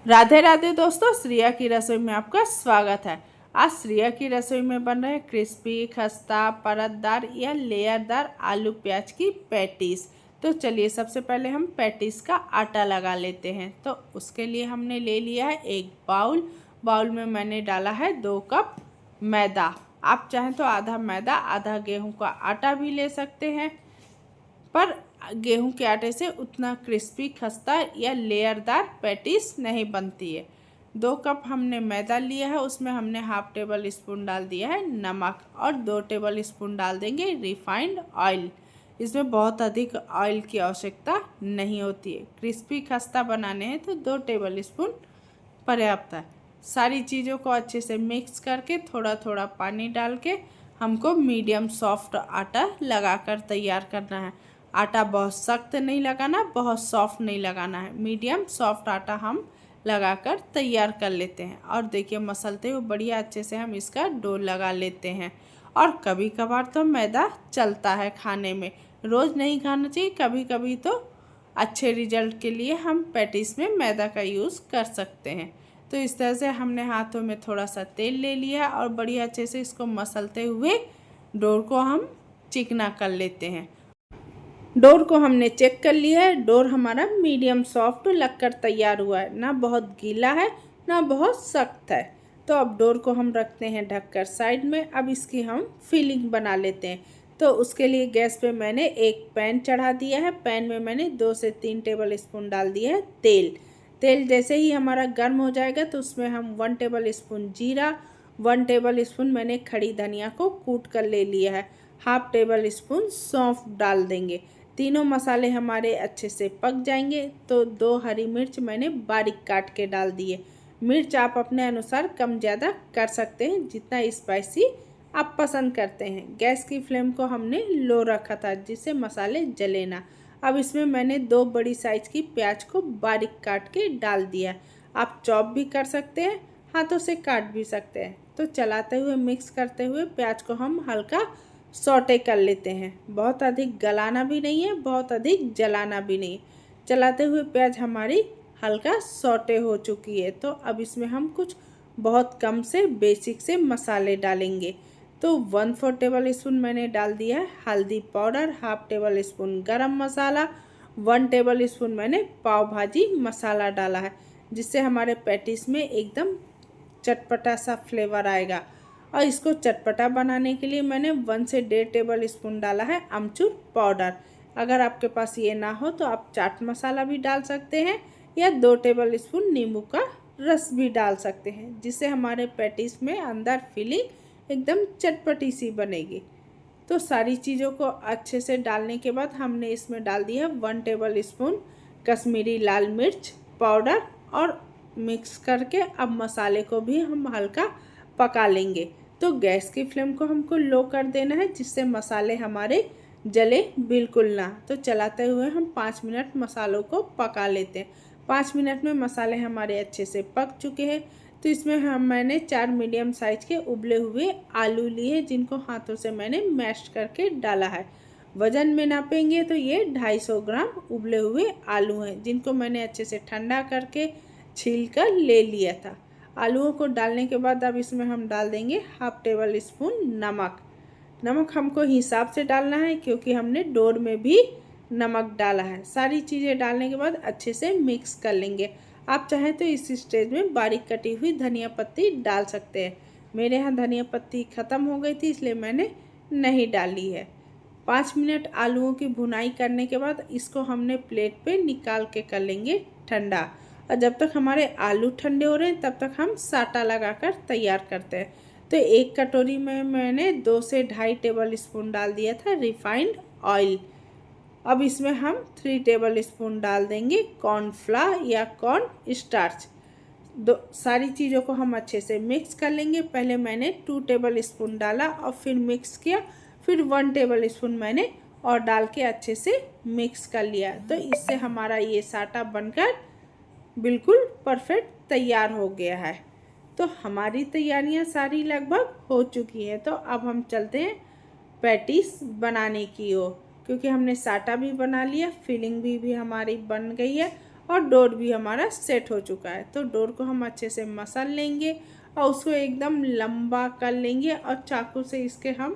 राधे राधे दोस्तों, श्रिया की रसोई में आपका स्वागत है। आज श्रिया की रसोई में बन रहे क्रिस्पी, खस्ता, परतदार या लेयरदार आलू प्याज की पैटीज। तो चलिए सबसे पहले हम पैटीज का आटा लगा लेते हैं। तो उसके लिए हमने ले लिया है एक बाउल में मैंने डाला है 2 कप मैदा। आप चाहें तो आधा मैदा आधा गेहूं का आटा भी ले सकते हैं, पर गेहूं के आटे से उतना क्रिस्पी, खस्ता या लेयरदार पैटीज नहीं बनती है। 2 कप हमने मैदा लिया है, उसमें हमने हाफ टेबल स्पून डाल दिया है नमक और 2 टेबल स्पून डाल देंगे रिफाइंड ऑयल। इसमें बहुत अधिक ऑयल की आवश्यकता नहीं होती है। क्रिस्पी खस्ता बनाने हैं तो 2 टेबल स्पून पर्याप्त है। सारी चीज़ों को अच्छे से मिक्स करके थोड़ा थोड़ा पानी डाल के हमको मीडियम सॉफ्ट आटा लगाकर तैयार करना है। आटा बहुत सख्त नहीं लगाना, बहुत सॉफ्ट नहीं लगाना है, मीडियम सॉफ्ट आटा हम लगाकर तैयार कर लेते हैं। और देखिए मसलते हुए बढ़िया अच्छे से हम इसका डो लगा लेते हैं। और कभी कभार तो मैदा चलता है खाने में, रोज़ नहीं खाना चाहिए, कभी कभी तो अच्छे रिजल्ट के लिए हम पैटीज में मैदा का यूज़ कर सकते हैं। तो इस तरह से हमने हाथों में थोड़ा सा तेल ले लिया और बढ़िया अच्छे से इसको मसलते हुए डो को हम चिकना कर लेते हैं। डोर को हमने चेक कर लिया है। डोर हमारा मीडियम सॉफ्ट लगकर तैयार हुआ है, ना बहुत गीला है ना बहुत सख्त है। तो अब डोर को हम रखते हैं ढककर साइड में। अब इसकी हम फिलिंग बना लेते हैं। तो उसके लिए गैस पे मैंने एक पैन चढ़ा दिया है। पैन में मैंने 2 से 3 टेबल स्पून डाल दिया है तेल जैसे ही हमारा गर्म हो जाएगा तो उसमें हम 1 टेबल स्पून जीरा, 1 टेबल स्पून मैंने खड़ी धनिया को कूट कर ले लिया है, हाफ टेबल स्पून सौंफ डाल देंगे। तीनों मसाले हमारे अच्छे से पक जाएंगे तो 2 हरी मिर्च मैंने बारीक काट के डाल दिए। मिर्च आप अपने अनुसार कम ज़्यादा कर सकते हैं, जितना स्पाइसी आप पसंद करते हैं। गैस की फ्लेम को हमने लो रखा था जिससे मसाले जले ना। अब इसमें मैंने 2 बड़ी साइज की प्याज को बारीक काट के डाल दिया। आप चॉप भी कर सकते हैं, हाथों से काट भी सकते हैं। तो चलाते हुए मिक्स करते हुए प्याज को हम हल्का सौटे कर लेते हैं। बहुत अधिक गलाना भी नहीं है, बहुत अधिक जलाना भी नहीं। चलाते हुए प्याज हमारी हल्का सौटे हो चुकी है। तो अब इसमें हम कुछ बहुत कम से बेसिक से मसाले डालेंगे। तो 1/4 टेबल स्पून मैंने डाल दिया है हल्दी पाउडर, हाफ टेबल स्पून गरम मसाला, 1 टेबल स्पून मैंने पाव भाजी मसाला डाला है, जिससे हमारे पैटीज में एकदम चटपटा सा फ्लेवर आएगा। और इसको चटपटा बनाने के लिए मैंने 1 से 1.5 टेबल स्पून डाला है अमचूर पाउडर। अगर आपके पास ये ना हो तो आप चाट मसाला भी डाल सकते हैं या 2 टेबल स्पून नींबू का रस भी डाल सकते हैं, जिससे हमारे पैटीज में अंदर फिलिंग एकदम चटपटी सी बनेगी। तो सारी चीज़ों को अच्छे से डालने के बाद हमने इसमें डाल दिया 1 टेबल स्पून कश्मीरी लाल मिर्च पाउडर और मिक्स करके अब मसाले को भी हम हल्का पका लेंगे। तो गैस की फ्लेम को हमको लो कर देना है, जिससे मसाले हमारे जले बिल्कुल ना। तो चलाते हुए हम 5 मिनट मसालों को पका लेते हैं। 5 मिनट में मसाले हमारे अच्छे से पक चुके हैं। तो इसमें मैंने 4 मीडियम साइज के उबले हुए आलू लिए, जिनको हाथों से मैंने मैश करके डाला है। वज़न में नापेंगे तो ये 250 ग्राम उबले हुए आलू हैं, जिनको मैंने अच्छे से ठंडा करके छील कर ले लिया था। आलूओं को डालने के बाद अब इसमें हम डाल देंगे हाफ टेबल स्पून नमक हमको हिसाब से डालना है, क्योंकि हमने डोर में भी नमक डाला है। सारी चीज़ें डालने के बाद अच्छे से मिक्स कर लेंगे। आप चाहें तो इस स्टेज में बारीक कटी हुई धनिया पत्ती डाल सकते हैं। मेरे यहाँ धनिया पत्ती ख़त्म हो गई थी, इसलिए मैंने नहीं डाली है। 5 मिनट आलूओं की भुनाई करने के बाद इसको हमने प्लेट पे निकाल के कर लेंगे ठंडा। और जब तक हमारे आलू ठंडे हो रहे हैं तब तक हम साटा लगाकर तैयार करते हैं। तो एक कटोरी में मैंने 2 से 2.5 टेबल स्पून डाल दिया था रिफाइंड ऑयल। अब इसमें हम 3 टेबल स्पून डाल देंगे कॉर्नफ्लावर या कॉर्न स्टार्च। सारी चीज़ों को हम अच्छे से मिक्स कर लेंगे। पहले मैंने 2 टेबल स्पून डाला और फिर मिक्स किया, फिर 1 टेबल स्पून मैंने और डाल के अच्छे से मिक्स कर लिया। तो इससे हमारा ये साटा बनकर बिल्कुल परफेक्ट तैयार हो गया है। तो हमारी तैयारियां सारी लगभग हो चुकी हैं। तो अब हम चलते हैं पैटीज बनाने की ओर, क्योंकि हमने साटा भी बना लिया, फिलिंग भी हमारी बन गई है और डोर भी हमारा सेट हो चुका है। तो डोर को हम अच्छे से मसल लेंगे और उसको एकदम लंबा कर लेंगे और चाकू से इसके हम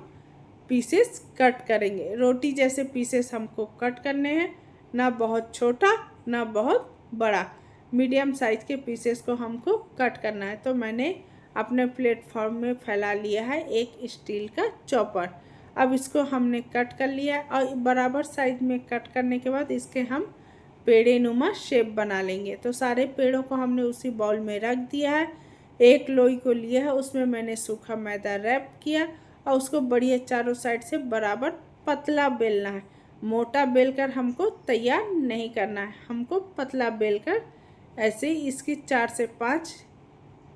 पीसेस कट करेंगे। रोटी जैसे पीसेस हमको कट करने हैं, ना बहुत छोटा ना बहुत बड़ा, मीडियम साइज़ के पीसेस को हमको कट करना है। तो मैंने अपने प्लेटफॉर्म में फैला लिया है एक स्टील का चॉपर। अब इसको हमने कट कर लिया है और बराबर साइज में कट करने के बाद इसके हम पेड़े नुमा शेप बना लेंगे। तो सारे पेड़ों को हमने उसी बाउल में रख दिया है। एक लोई को लिया है, उसमें मैंने सूखा मैदा रैप किया और उसको बढ़िया चारों साइड से बराबर पतला बेलना है। मोटा बेलकर हमको तैयार नहीं करना है, हमको पतला बेलकर ऐसे ही इसकी 4 से 5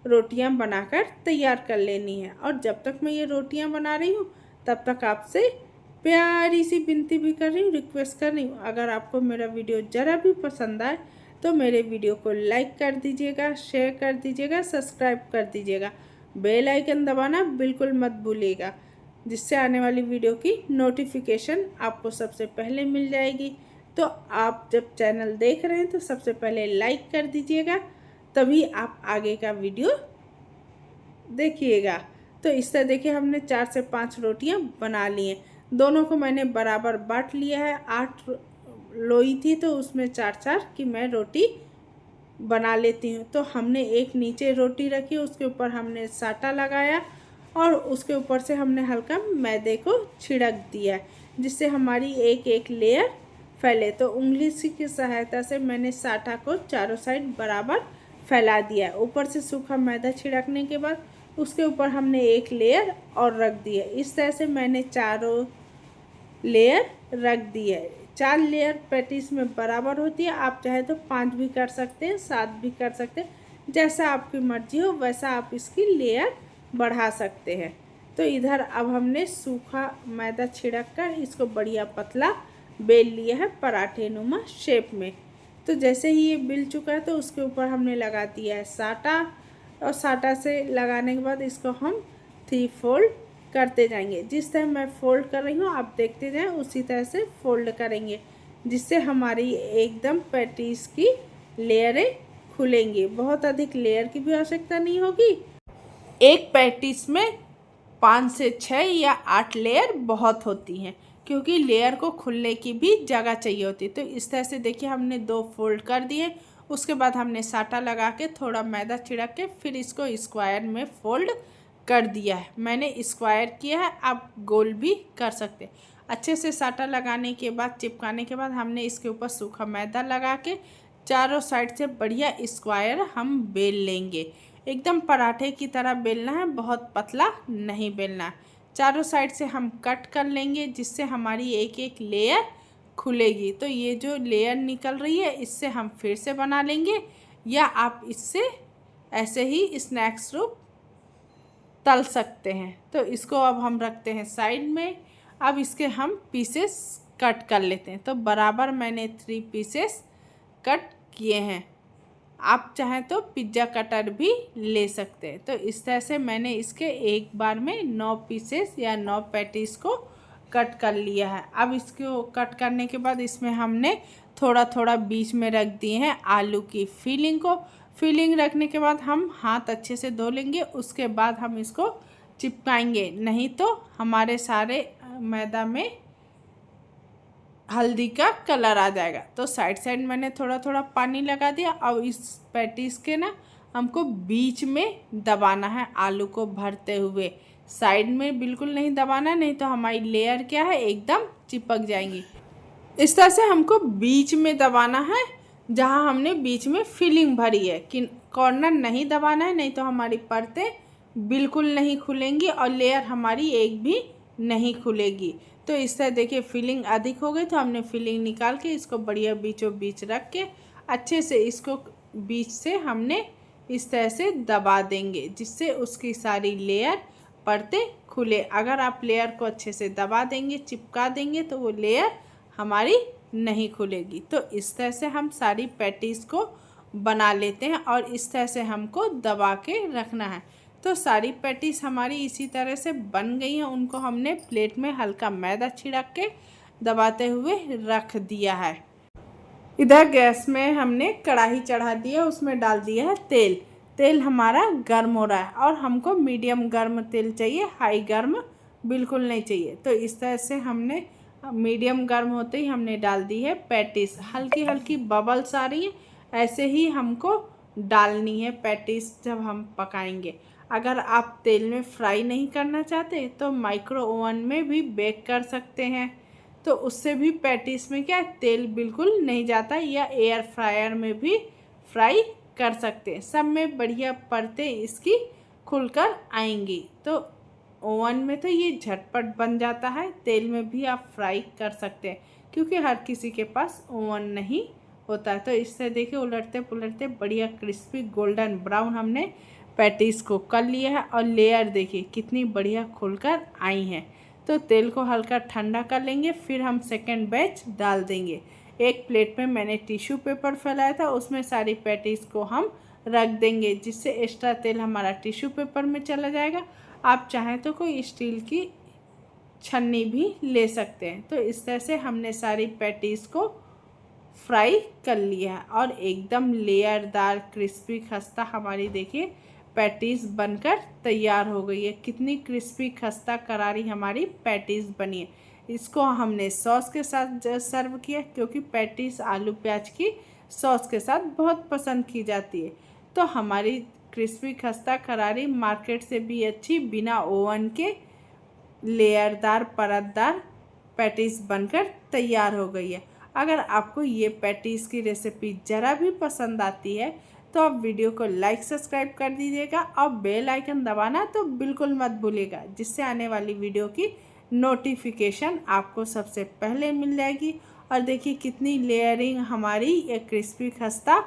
रोटियां बनाकर तैयार कर लेनी है। और जब तक मैं ये रोटियां बना रही हूँ तब तक आपसे प्यारी सी विनती भी कर रही हूँ, रिक्वेस्ट कर रही हूँ, अगर आपको मेरा वीडियो ज़रा भी पसंद आए तो मेरे वीडियो को लाइक कर दीजिएगा, शेयर कर दीजिएगा, सब्सक्राइब कर दीजिएगा, बेल आइकन दबाना बिल्कुल मत भूलिएगा, जिससे आने वाली वीडियो की नोटिफिकेशन आपको सबसे पहले मिल जाएगी। तो आप जब चैनल देख रहे हैं तो सबसे पहले लाइक कर दीजिएगा, तभी आप आगे का वीडियो देखिएगा। तो इस तरह देखिए हमने 4 से 5 रोटियां बना ली हैं। दोनों को मैंने बराबर बांट लिया है। 8 लोई थी तो उसमें 4-4 की मैं रोटी बना लेती हूँ। तो हमने एक नीचे रोटी रखी, उसके ऊपर हमने साटा लगाया और उसके ऊपर से हमने हल्का मैदे को छिड़क दिया, जिससे हमारी एक एक लेयर फैले। तो उंगली की सहायता से मैंने साटा को चारों साइड बराबर फैला दिया। ऊपर से सूखा मैदा छिड़कने के बाद उसके ऊपर हमने एक लेयर और रख दी है। इस तरह से मैंने चारों लेयर रख दी है। 4 लेयर पैटीज में बराबर होती है। आप चाहे तो 5 भी कर सकते हैं, 7 भी कर सकते हैं, जैसा आपकी मर्जी हो वैसा आप इसकी लेयर बढ़ा सकते हैं। तो इधर अब हमने सूखा मैदा छिड़क कर इसको बढ़िया पतला बेल लिया है पराठे नुमा शेप में। तो जैसे ही ये बिल चुका है तो उसके ऊपर हमने लगा दिया है साटा, और साटा से लगाने के बाद इसको हम 3 फोल्ड करते जाएंगे। जिस तरह मैं फोल्ड कर रही हूँ आप देखते जाएं, उसी तरह से फोल्ड करेंगे, जिससे हमारी एकदम पैटीज की लेयरें खुलेंगी। बहुत अधिक लेयर की भी आवश्यकता नहीं होगी। एक पैटीज में 5 से 6 या 8 लेयर बहुत होती हैं, क्योंकि लेयर को खुलने की भी जगह चाहिए होती है। तो इस तरह से देखिए हमने 2 फोल्ड कर दिए। उसके बाद हमने साटा लगा के थोड़ा मैदा छिड़क के फिर इसको स्क्वायर में फोल्ड कर दिया है। मैंने स्क्वायर किया है, आप गोल भी कर सकते हैं। अच्छे से साटा लगाने के बाद, चिपकाने के बाद हमने इसके ऊपर सूखा मैदा लगा के चारों साइड से बढ़िया स्क्वायर हम बेल लेंगे। एकदम पराठे की तरह बेलना है, बहुत पतला नहीं बेलना है। चारों साइड से हम कट कर लेंगे, जिससे हमारी एक एक लेयर खुलेगी। तो ये जो लेयर निकल रही है इससे हम फिर से बना लेंगे, या आप इससे ऐसे ही स्नैक्स रूप तल सकते हैं। तो इसको अब हम रखते हैं साइड में। अब इसके हम पीसेस कट कर लेते हैं। तो बराबर मैंने 3 पीसेस कट किए हैं। आप चाहें तो पिज्ज़ा कटर भी ले सकते हैं। तो इस तरह से मैंने इसके एक बार में 9 पीसेस या 9 पैटीज को कट कर लिया है। अब इसको कट करने के बाद इसमें हमने थोड़ा थोड़ा बीच में रख दिए हैं आलू की फीलिंग को। फीलिंग रखने के बाद हम हाथ अच्छे से धो लेंगे, उसके बाद हम इसको चिपकाएंगे, नहीं तो हमारे सारे मैदा में हल्दी का कलर आ जाएगा। तो साइड साइड मैंने थोड़ा थोड़ा पानी लगा दिया। अब इस पैटीज के ना हमको बीच में दबाना है, आलू को भरते हुए। साइड में बिल्कुल नहीं दबाना है, नहीं तो हमारी लेयर क्या है एकदम चिपक जाएंगी। इस तरह से हमको बीच में दबाना है, जहाँ हमने बीच में फिलिंग भरी है। कि कॉर्नर नहीं दबाना है, नहीं तो हमारी परतें बिल्कुल नहीं खुलेंगी और लेयर हमारी एक भी नहीं खुलेगी। तो इस तरह देखिए फिलिंग अधिक हो गई तो हमने फिलिंग निकाल के इसको बढ़िया बीचों बीच रख के अच्छे से इसको बीच से हमने इस तरह से दबा देंगे, जिससे उसकी सारी लेयर परतें खुले। अगर आप लेयर को अच्छे से दबा देंगे, चिपका देंगे, तो वो लेयर हमारी नहीं खुलेगी। तो इस तरह से हम सारी पैटीज को बना लेते हैं और इस तरह से हमको दबा के रखना है। तो सारी पैटीज हमारी इसी तरह से बन गई हैं। उनको हमने प्लेट में हल्का मैदा छिड़क के दबाते हुए रख दिया है। इधर गैस में हमने कढ़ाई चढ़ा दी है, उसमें डाल दिया है तेल। तेल हमारा गर्म हो रहा है और हमको मीडियम गर्म तेल चाहिए, हाई गर्म बिल्कुल नहीं चाहिए। तो इस तरह से हमने मीडियम गर्म होते ही हमने डाल दी है पैटीज। हल्की हल्की बबल्स आ रही है, ऐसे ही हमको डालनी है पैटीज जब हम पकाएंगे। अगर आप तेल में फ्राई नहीं करना चाहते तो माइक्रो ओवन में भी बेक कर सकते हैं, तो उससे भी पैटीज में क्या तेल बिल्कुल नहीं जाता, या एयर फ्रायर में भी फ्राई कर सकते हैं। सब में बढ़िया परतें इसकी खुलकर आएंगी। तो ओवन में तो ये झटपट बन जाता है, तेल में भी आप फ्राई कर सकते हैं क्योंकि हर किसी के पास ओवन नहीं होता है। तो इससे देखिए उलटते पुलटते बढ़िया क्रिस्पी गोल्डन ब्राउन हमने पैटीज को कर लिया है और लेयर देखिए कितनी बढ़िया खुलकर आई हैं। तो तेल को हल्का ठंडा कर लेंगे, फिर हम सेकेंड बैच डाल देंगे। एक प्लेट में मैंने टिश्यू पेपर फैलाया था, उसमें सारी पैटीज को हम रख देंगे, जिससे एक्स्ट्रा तेल हमारा टिश्यू पेपर में चला जाएगा। आप चाहें तो कोई स्टील की छन्नी भी ले सकते हैं। तो इस तरह से हमने सारी पैटीज को फ्राई कर लिया है और एकदम लेयरदार क्रिस्पी खस्ता हमारी देखिए पैटीज बनकर तैयार हो गई है। कितनी क्रिस्पी खस्ता करारी हमारी पैटीज बनी है। इसको हमने सॉस के साथ सर्व किया क्योंकि पैटीज आलू प्याज की सॉस के साथ बहुत पसंद की जाती है। तो हमारी क्रिस्पी खस्ता करारी मार्केट से भी अच्छी बिना ओवन के लेयरदार परतदार पैटीज बनकर तैयार हो गई है। अगर आपको ये पैटीज की रेसिपी ज़रा भी पसंद आती है तो आप वीडियो को लाइक सब्सक्राइब कर दीजिएगा और बेल आइकन दबाना तो बिल्कुल मत भूलिएगा, जिससे आने वाली वीडियो की नोटिफिकेशन आपको सबसे पहले मिल जाएगी। और देखिए कितनी लेयरिंग हमारी ये क्रिस्पी खस्ता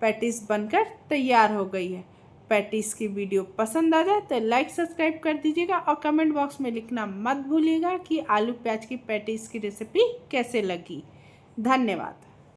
पैटीज बनकर तैयार हो गई है। पैटीज की वीडियो पसंद आ जाए तो लाइक सब्सक्राइब कर दीजिएगा और कमेंट बॉक्स में लिखना मत भूलिएगा कि आलू प्याज की पैटीज की रेसिपी कैसे लगी। धन्यवाद।